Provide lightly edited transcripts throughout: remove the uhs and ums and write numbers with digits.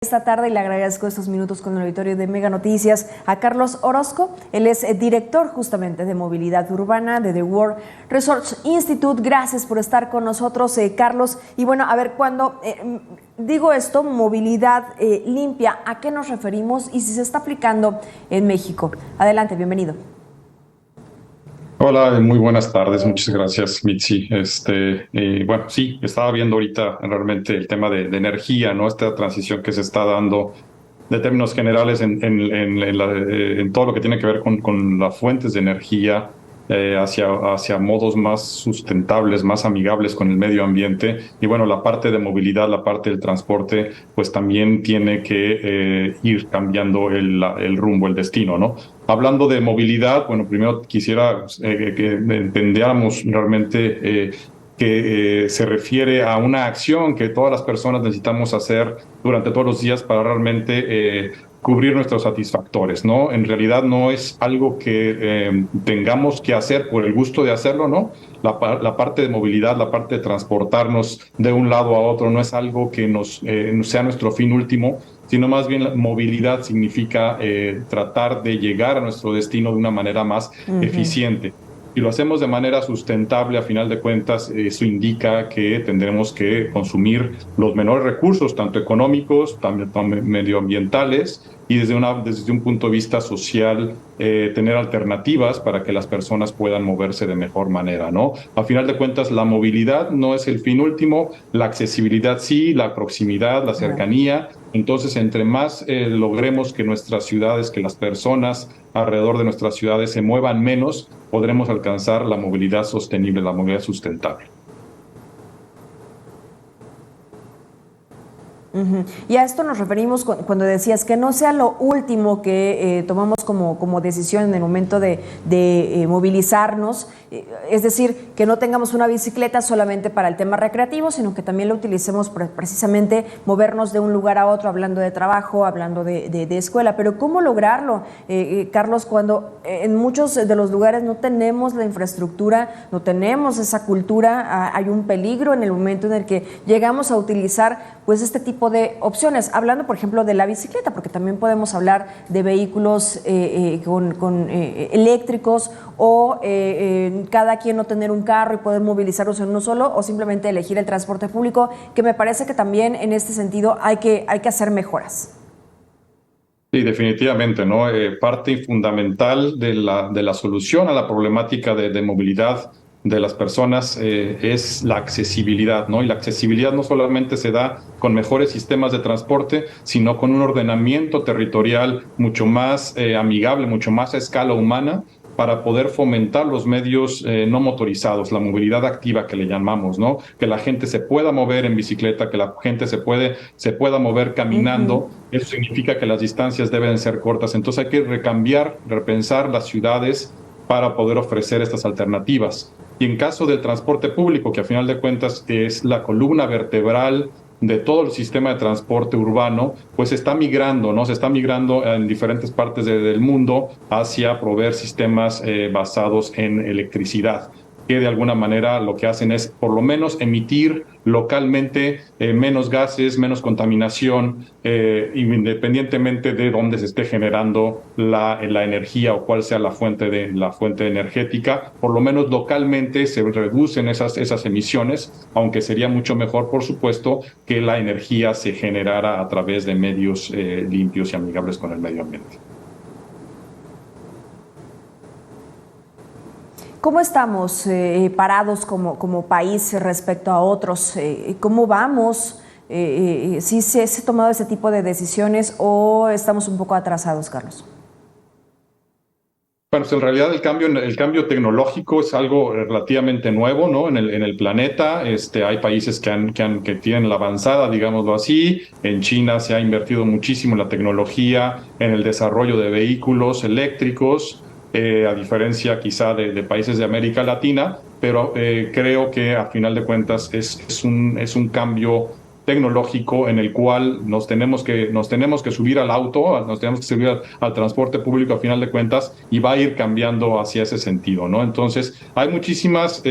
Esta tarde le agradezco estos minutos con el auditorio de Mega Noticias a Carlos Orozco. Él es director justamente de movilidad urbana de The World Resource Institute. Gracias por estar con nosotros, Carlos. Y bueno, a ver, cuando digo esto, movilidad limpia, ¿a qué nos referimos y si se está aplicando en México? Adelante, bienvenido. Hola, muy buenas tardes, muchas gracias, Mitzi. Bueno, sí, estaba viendo ahorita realmente el tema de energía, ¿no? Esta transición que se está dando de términos generales en todo lo que tiene que ver con las fuentes de energía hacia modos más sustentables, más amigables con el medio ambiente. Y bueno, la parte de movilidad, la parte del transporte, pues también tiene que ir cambiando el rumbo, el destino, ¿no? Hablando de movilidad, bueno, primero quisiera que entendiéramos realmente que se refiere a una acción que todas las personas necesitamos hacer durante todos los días para realmente cubrir nuestros satisfactores, ¿no? En realidad no es algo que tengamos que hacer por el gusto de hacerlo, ¿no? La parte de movilidad, la parte de transportarnos de un lado a otro no es algo que sea nuestro fin último, sino más bien la movilidad significa tratar de llegar a nuestro destino de una manera más eficiente. Si lo hacemos de manera sustentable, a final de cuentas, eso indica que tendremos que consumir los menores recursos, tanto económicos, también medioambientales, y desde un punto de vista social, tener alternativas para que las personas puedan moverse de mejor manera, ¿no? A final de cuentas, la movilidad no es el fin último, la accesibilidad sí, la proximidad, la cercanía. Entonces, entre más logremos que nuestras ciudades, que las personas alrededor de nuestras ciudades se muevan menos, podremos alcanzar la movilidad sostenible, la movilidad sustentable. Y a esto nos referimos cuando decías que no sea lo último que tomamos como decisión en el momento de movilizarnos, es decir, que no tengamos una bicicleta solamente para el tema recreativo, sino que también lo utilicemos para precisamente movernos de un lugar a otro, hablando de trabajo, hablando de escuela. Pero ¿cómo lograrlo, Carlos, cuando en muchos de los lugares no tenemos la infraestructura, no tenemos esa cultura? Hay un peligro en el momento en el que llegamos a utilizar pues este tipo de opciones, hablando por ejemplo de la bicicleta, porque también podemos hablar de vehículos eléctricos o cada quien no tener un carro y poder movilizarlos en uno solo, o simplemente elegir el transporte público, que me parece que también en este sentido hay que hacer mejoras. Sí, definitivamente, ¿no? Parte fundamental de la solución a la problemática de movilidad de las personas es la accesibilidad, ¿no? Y la accesibilidad no solamente se da con mejores sistemas de transporte, sino con un ordenamiento territorial mucho más amigable, mucho más a escala humana, para poder fomentar los medios no motorizados, la movilidad activa que le llamamos, ¿no? Que la gente se pueda mover en bicicleta, que la gente se pueda mover caminando. Eso significa que las distancias deben ser cortas. Entonces hay que repensar las ciudades para poder ofrecer estas alternativas. Y en caso del transporte público, que a final de cuentas es la columna vertebral de todo el sistema de transporte urbano, pues está migrando, ¿no? Se está migrando en diferentes partes del mundo hacia proveer sistemas basados en electricidad, que de alguna manera lo que hacen es por lo menos emitir localmente menos gases, menos contaminación, independientemente de dónde se esté generando la energía o cuál sea la fuente energética. Por lo menos localmente se reducen esas emisiones, aunque sería mucho mejor, por supuesto, que la energía se generara a través de medios limpios y amigables con el medio ambiente. ¿Cómo estamos parados como país respecto a otros? ¿Cómo vamos? ¿Sí se ha tomado ese tipo de decisiones o estamos un poco atrasados, Carlos? Bueno, pues en realidad el cambio tecnológico es algo relativamente nuevo, ¿no? En el planeta, hay países que tienen la avanzada, digámoslo así. En China se ha invertido muchísimo en la tecnología, en el desarrollo de vehículos eléctricos, a diferencia quizá de países de América Latina, pero creo que a final de cuentas es un cambio tecnológico en el cual nos tenemos que subir al auto, nos tenemos que subir al transporte público a final de cuentas, y va a ir cambiando hacia ese sentido, ¿no? Entonces, hay muchísimas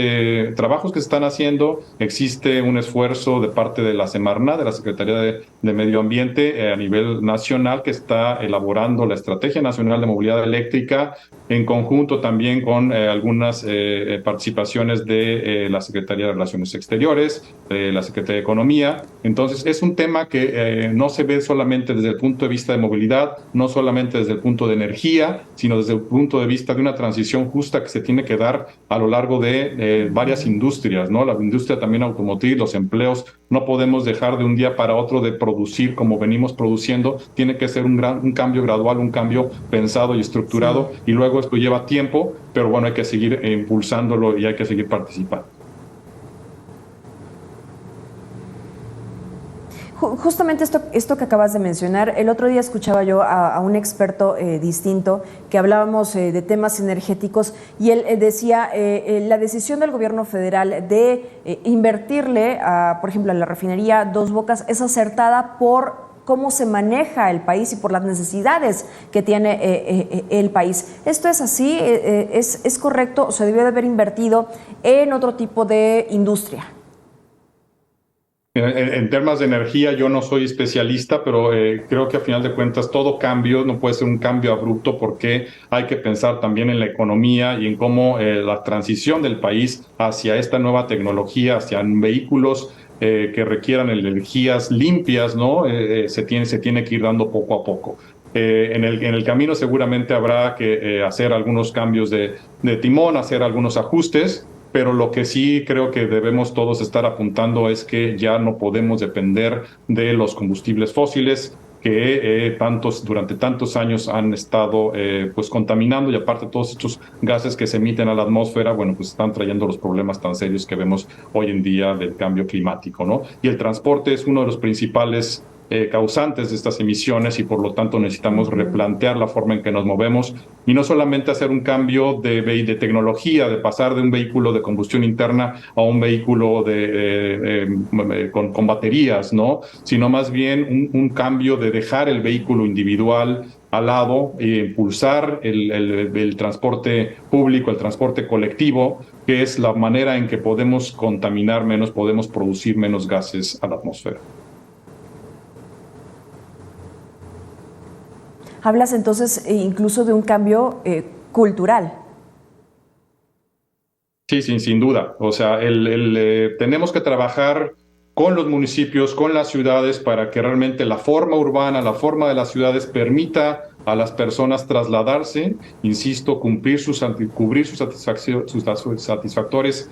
trabajos que se están haciendo. Existe un esfuerzo de parte de la Semarnat, de la Secretaría de Medio Ambiente, a nivel nacional, que está elaborando la Estrategia Nacional de Movilidad Eléctrica, en conjunto también con algunas participaciones de la Secretaría de Relaciones Exteriores, la Secretaría de Economía. Entonces, es un tema que no se ve solamente desde el punto de vista de movilidad, no solamente desde el punto de energía, sino desde el punto de vista de una transición justa que se tiene que dar a lo largo de varias industrias, ¿no? La industria también automotriz, los empleos, no podemos dejar de un día para otro de producir como venimos produciendo, tiene que ser un cambio gradual, un cambio pensado y estructurado, y luego esto lleva tiempo, pero bueno, hay que seguir impulsándolo y hay que seguir participando. Justamente esto que acabas de mencionar, el otro día escuchaba yo a un experto distinto que hablábamos de temas energéticos, y él decía la decisión del gobierno federal de invertirle, por ejemplo, a la refinería Dos Bocas es acertada por cómo se maneja el país y por las necesidades que tiene el país. ¿Esto es así? ¿Es correcto? ¿O se debió de haber invertido en otro tipo de industria? En temas de energía yo no soy especialista, pero creo que a final de cuentas todo cambio no puede ser un cambio abrupto, porque hay que pensar también en la economía y en cómo la transición del país hacia esta nueva tecnología, hacia vehículos que requieran energías limpias, ¿no? Se tiene que ir dando poco a poco. En el camino seguramente habrá que hacer algunos cambios de timón, hacer algunos ajustes, pero lo que sí creo que debemos todos estar apuntando es que ya no podemos depender de los combustibles fósiles que durante tantos años han estado pues contaminando, y aparte todos estos gases que se emiten a la atmósfera, bueno, pues están trayendo los problemas tan serios que vemos hoy en día del cambio climático, ¿no? Y el transporte es uno de los principales causantes de estas emisiones, y por lo tanto necesitamos replantear la forma en que nos movemos, y no solamente hacer un cambio de tecnología, de pasar de un vehículo de combustión interna a un vehículo con baterías, ¿no? Sino más bien un cambio de dejar el vehículo individual al lado e impulsar el transporte público, el transporte colectivo, que es la manera en que podemos contaminar menos, podemos producir menos gases a la atmósfera. Hablas entonces incluso de un cambio cultural. Sí, sin duda. O sea, tenemos que trabajar con los municipios, con las ciudades, para que realmente la forma urbana, la forma de las ciudades permita a las personas trasladarse, insisto, cubrir sus satisfactores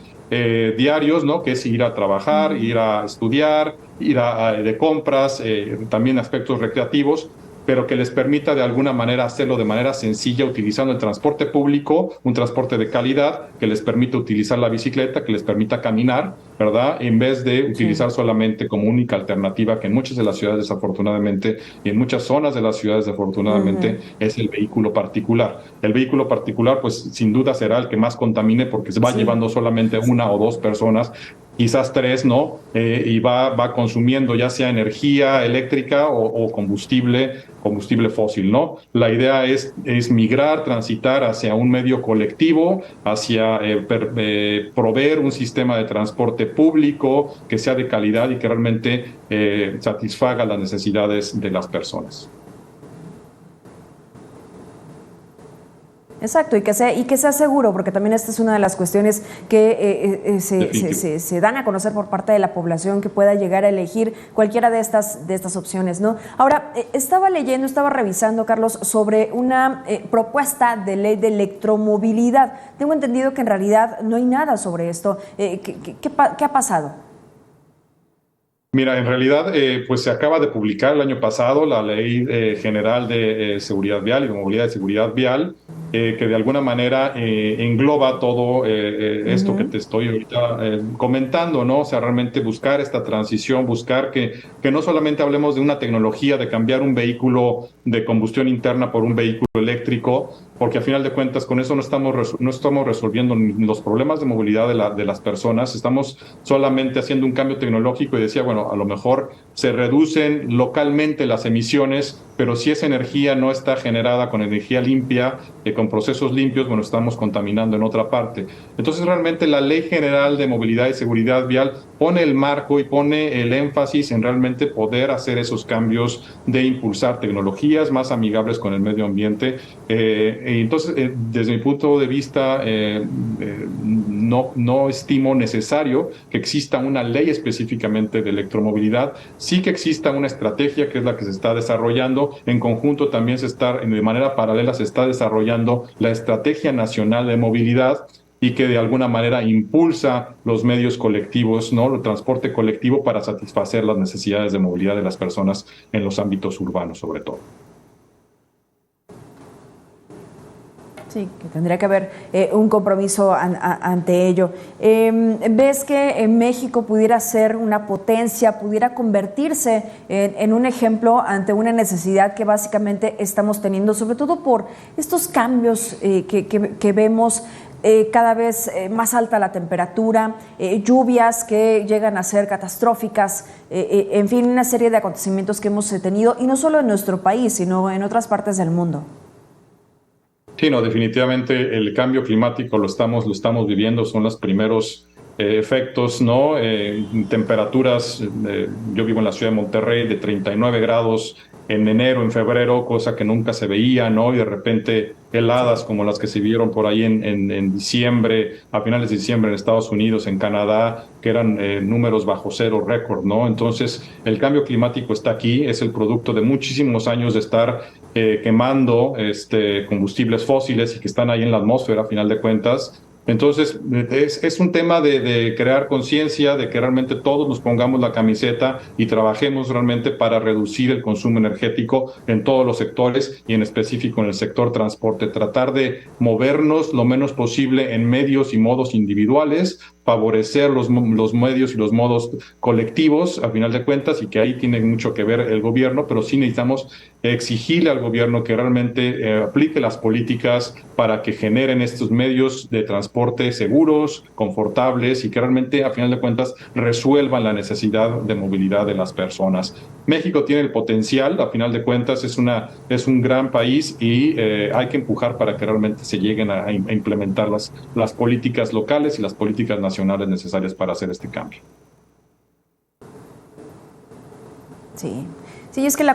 diarios, ¿no? Que es ir a trabajar, ir a estudiar, de compras, también aspectos recreativos, pero que les permita de alguna manera hacerlo de manera sencilla, utilizando el transporte público, un transporte de calidad, que les permita utilizar la bicicleta, que les permita caminar, ¿verdad? En vez de utilizar solamente como única alternativa, que en muchas de las ciudades desafortunadamente, y en muchas zonas de las ciudades desafortunadamente, es el vehículo particular. El vehículo particular, pues sin duda será el que más contamine, porque se va llevando solamente una o dos personas, quizás tres, ¿no? Y va consumiendo ya sea energía eléctrica o combustible fósil, ¿no? La idea es migrar, transitar hacia un medio colectivo, hacia proveer un sistema de transporte público que sea de calidad y que realmente satisfaga las necesidades de las personas. Exacto, y que sea seguro, porque también esta es una de las cuestiones que se dan a conocer por parte de la población, que pueda llegar a elegir cualquiera de estas opciones, ¿no? Ahora, estaba revisando, Carlos, sobre una propuesta de ley de electromovilidad. Tengo entendido que en realidad no hay nada sobre esto. ¿Qué ha pasado? Mira, en realidad, pues se acaba de publicar el año pasado la Ley General de Seguridad Vial y de Movilidad de Seguridad Vial, que de alguna manera engloba todo esto que te estoy ahorita comentando, ¿no? O sea, realmente buscar esta transición, buscar que no solamente hablemos de una tecnología, de cambiar un vehículo de combustión interna por un vehículo eléctrico, porque a final de cuentas con eso no estamos resolviendo los problemas de movilidad de las personas, estamos solamente haciendo un cambio tecnológico y decía, bueno, a lo mejor se reducen localmente las emisiones, pero si esa energía no está generada con energía limpia, con procesos limpios, bueno, estamos contaminando en otra parte. Entonces, realmente la Ley General de Movilidad y Seguridad Vial pone el marco y pone el énfasis en realmente poder hacer esos cambios de impulsar tecnologías más amigables con el medio ambiente. Entonces, desde mi punto de vista, no estimo necesario que exista una ley específicamente de electromovilidad, sí que exista una estrategia que es la que se está desarrollando. En conjunto también de manera paralela se está desarrollando la Estrategia Nacional de Movilidad y que de alguna manera impulsa los medios colectivos, ¿no? El transporte colectivo para satisfacer las necesidades de movilidad de las personas en los ámbitos urbanos, sobre todo. Sí, que tendría que haber un compromiso ante ello. ¿Ves que en México pudiera ser una potencia, pudiera convertirse en un ejemplo ante una necesidad que básicamente estamos teniendo, sobre todo por estos cambios que vemos? Cada vez más alta la temperatura, lluvias que llegan a ser catastróficas, en fin, una serie de acontecimientos que hemos tenido, y no solo en nuestro país, sino en otras partes del mundo. Sí, no, definitivamente el cambio climático lo estamos viviendo, son los primeros efectos, ¿no? Temperaturas, yo vivo en la ciudad de Monterrey, de 39 grados en enero, en febrero, cosa que nunca se veía, ¿no? Y de repente heladas como las que se vieron por ahí en diciembre, a finales de diciembre en Estados Unidos, en Canadá, que eran números bajo cero récord, ¿no? Entonces, el cambio climático está aquí, es el producto de muchísimos años de estar quemando combustibles fósiles y que están ahí en la atmósfera, a final de cuentas. Entonces, es un tema de crear conciencia, de que realmente todos nos pongamos la camiseta y trabajemos realmente para reducir el consumo energético en todos los sectores y en específico en el sector transporte. Tratar de movernos lo menos posible en medios y modos individuales, favorecer los medios y los modos colectivos, a final de cuentas, y que ahí tiene mucho que ver el gobierno, pero sí necesitamos exigirle al gobierno que realmente aplique las políticas para que generen estos medios de transporte seguros, confortables y que realmente, a final de cuentas, resuelvan la necesidad de movilidad de las personas. México tiene el potencial, a final de cuentas, es un gran país y hay que empujar para que realmente se lleguen a implementar las políticas locales y las políticas nacionales necesarias para hacer este cambio. Sí. Sí, es que la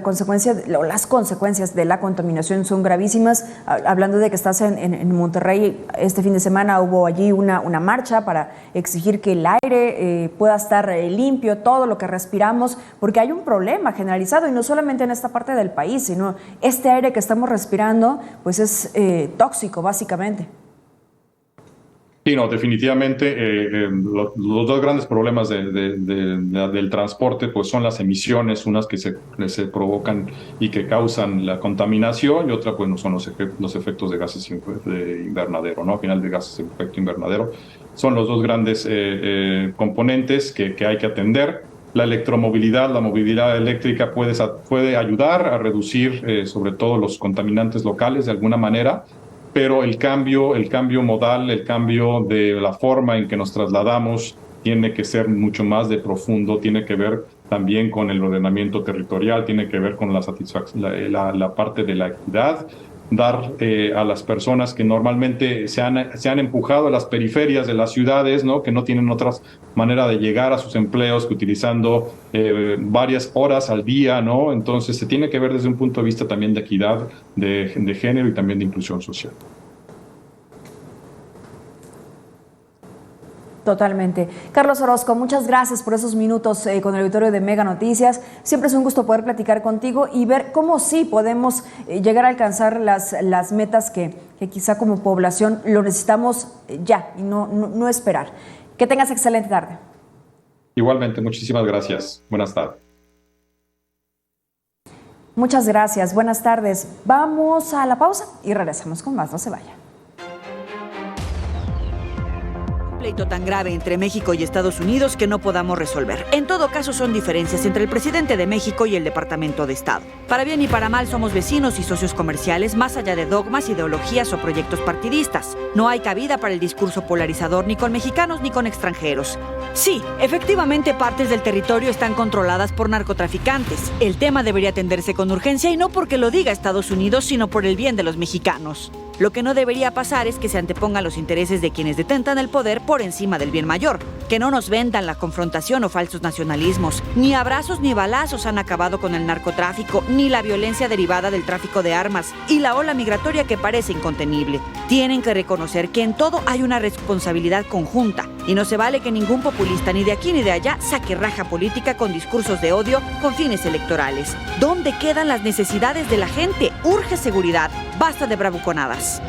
consecuencia, o las consecuencias de la contaminación son gravísimas. Hablando de que estás en Monterrey, este fin de semana hubo allí una marcha para exigir que el aire pueda estar limpio, todo lo que respiramos, porque hay un problema generalizado, y no solamente en esta parte del país, sino este aire que estamos respirando, pues es tóxico, básicamente. Sí, no, definitivamente los dos grandes problemas del transporte pues son las emisiones, unas que se provocan y que causan la contaminación y otra pues no son los efectos de gases de invernadero, ¿no? Al final de gases de efecto invernadero son los dos grandes componentes que hay que atender. La electromovilidad, la movilidad eléctrica puede ayudar a reducir sobre todo los contaminantes locales de alguna manera, pero el cambio modal, el cambio de la forma en que nos trasladamos tiene que ser mucho más de profundo, tiene que ver también con el ordenamiento territorial, tiene que ver con la parte de la equidad, dar a las personas que normalmente se han empujado a las periferias de las ciudades, ¿no? Que no tienen otra manera de llegar a sus empleos que utilizando varias horas al día, ¿no? Entonces se tiene que ver desde un punto de vista también de equidad, de género y también de inclusión social. Totalmente. Carlos Orozco, muchas gracias por esos minutos con el auditorio de Mega Noticias. Siempre es un gusto poder platicar contigo y ver cómo sí podemos llegar a alcanzar las metas que quizá como población lo necesitamos ya y no esperar. Que tengas excelente tarde. Igualmente, muchísimas gracias. Buenas tardes. Muchas gracias, buenas tardes. Vamos a la pausa y regresamos con más, no se vaya. Pleito tan grave entre México y Estados Unidos que no podamos resolver. En todo caso, son diferencias entre el presidente de México y el Departamento de Estado. Para bien y para mal, somos vecinos y socios comerciales, más allá de dogmas, ideologías o proyectos partidistas. No hay cabida para el discurso polarizador ni con mexicanos ni con extranjeros. Sí, efectivamente, partes del territorio están controladas por narcotraficantes. El tema debería atenderse con urgencia y no porque lo diga Estados Unidos, sino por el bien de los mexicanos. Lo que no debería pasar es que se antepongan los intereses de quienes detentan el poder por encima del bien mayor. Que no nos vendan la confrontación o falsos nacionalismos. Ni abrazos ni balazos han acabado con el narcotráfico, ni la violencia derivada del tráfico de armas y la ola migratoria que parece incontenible. Tienen que reconocer que en todo hay una responsabilidad conjunta y no se vale que ningún populista ni de aquí ni de allá saque raja política con discursos de odio con fines electorales. ¿Dónde quedan las necesidades de la gente? Urge seguridad. Basta de bravuconadas.